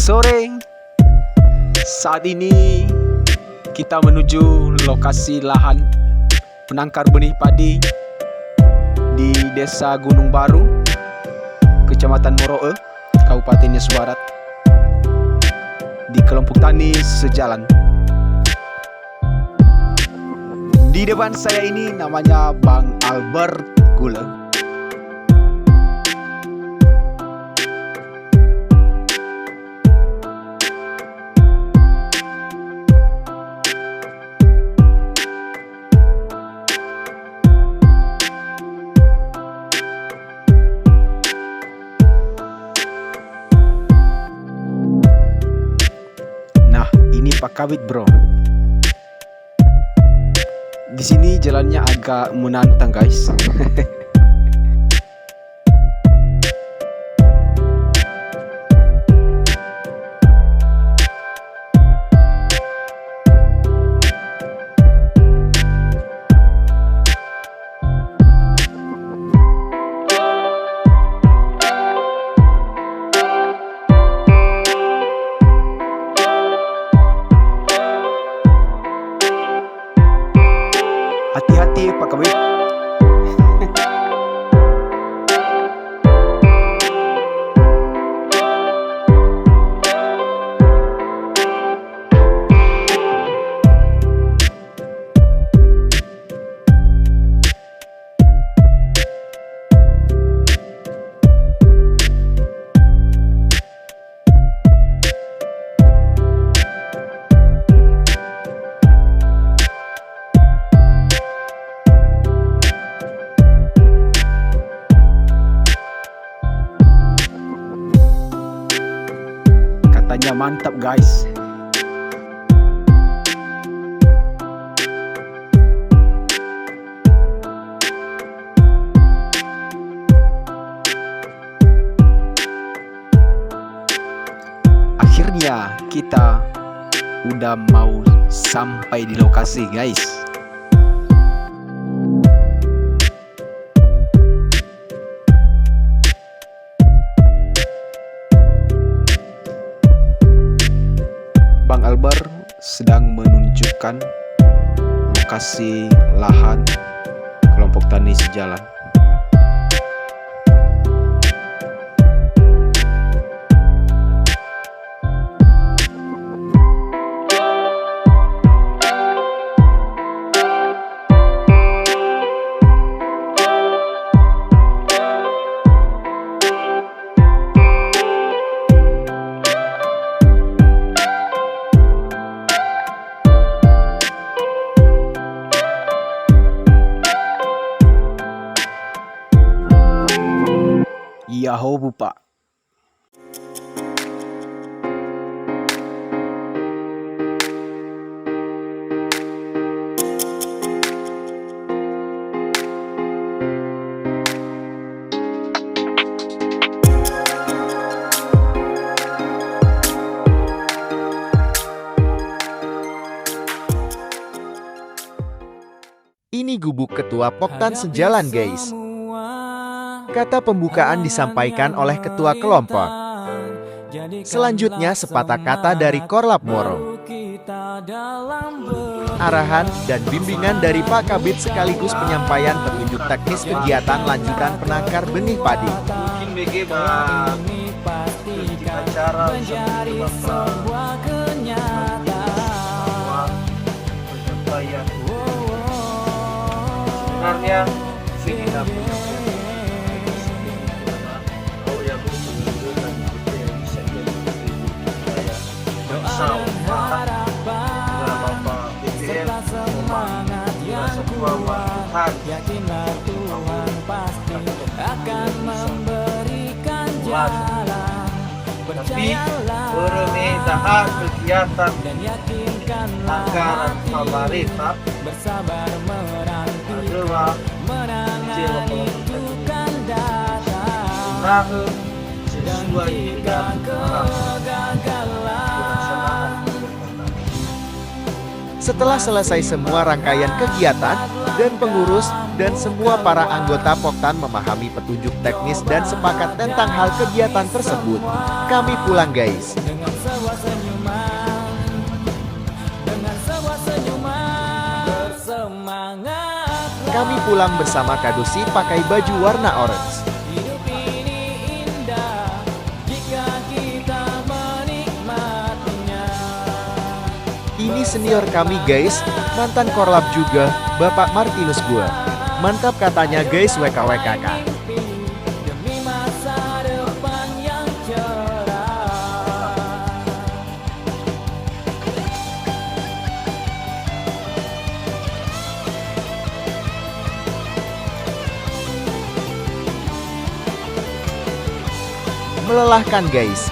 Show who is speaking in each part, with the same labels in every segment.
Speaker 1: sore. Saat ini kita menuju lokasi lahan penangkar benih padi di Desa Gunung Baru, Kecamatan Moroe, Kabupaten Nias Barat, di kelompok tani sejalan. Di depan saya ini namanya Bang Albert Gule. Ini Pak Kabit, bro. Di sini jalannya agak menantang, guys. Hati-hati Pak Kabit. Katanya mantap, guys. Akhirnya kita udah mau sampai di lokasi, guys. Bang Albert sedang menunjukkan lokasi lahan kelompok tani sejalan. Yahoo, Pak.
Speaker 2: Ini gubuk ketua Poktan sejalan, guys. Kata pembukaan disampaikan oleh ketua kelompok. Selanjutnya sepatah kata dari Korlap Moro. Arahan dan bimbingan dari Pak Kabit sekaligus penyampaian petunjuk teknis kegiatan lanjutan penangkar benih padi.
Speaker 3: Mungkin BG acara sebuah kenyataan penyampaian. Sebenarnya sini punya
Speaker 4: yakinlah Tuhan pasti akan memberikan jalan.
Speaker 3: Tapi permintaan kegiatan
Speaker 4: Dan yakinkanlah
Speaker 3: anggaran pemerintah
Speaker 4: bersabar menanti
Speaker 3: adalah
Speaker 4: menangan itu kan datang.
Speaker 3: nah sesuai dengan
Speaker 4: kegagalan.
Speaker 2: Setelah selesai semua rangkaian kegiatan, dan pengurus, dan semua para anggota Poktan memahami petunjuk teknis dan sepakat tentang hal kegiatan tersebut. Kami pulang guys.
Speaker 4: Dengan sebuah senyuman, dengan sebuah senyuman, bersemangat.
Speaker 2: Kami pulang bersama Kadosi pakai baju warna orange.
Speaker 4: Hidup ini indah jika kita menikmatinya.
Speaker 2: Ini senior kami guys, mantan korlap juga, Bapak Martinus gua. Mantap katanya guys WKWKK.
Speaker 4: Demi masa depan yang cerah.
Speaker 2: Melelahkan guys.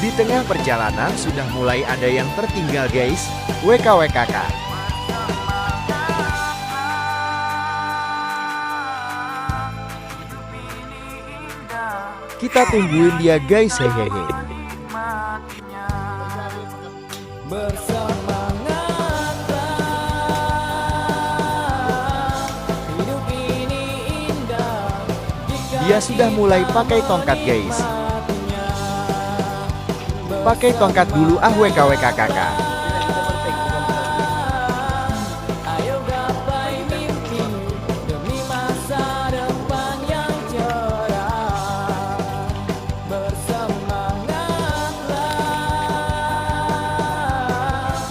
Speaker 2: Di tengah perjalanan sudah mulai ada yang tertinggal guys, WKWKK. Kita tungguin dia guys, hehehe.
Speaker 4: Bersemangatlah, hidup ini indah jika
Speaker 2: Dia sudah mulai pakai tongkat guys. Pakai tongkat dulu ah WKWKK.
Speaker 4: ayo gapai mimpi demi masa depan yang cerah. Bersemangatlah,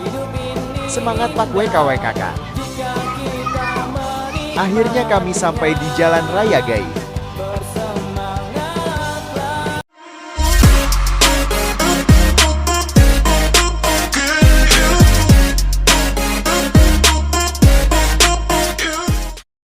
Speaker 4: hidup ini
Speaker 2: Semangat Pak WKWKK.
Speaker 4: jika kita menikmati.
Speaker 2: Akhirnya kami sampai di jalan raya guys.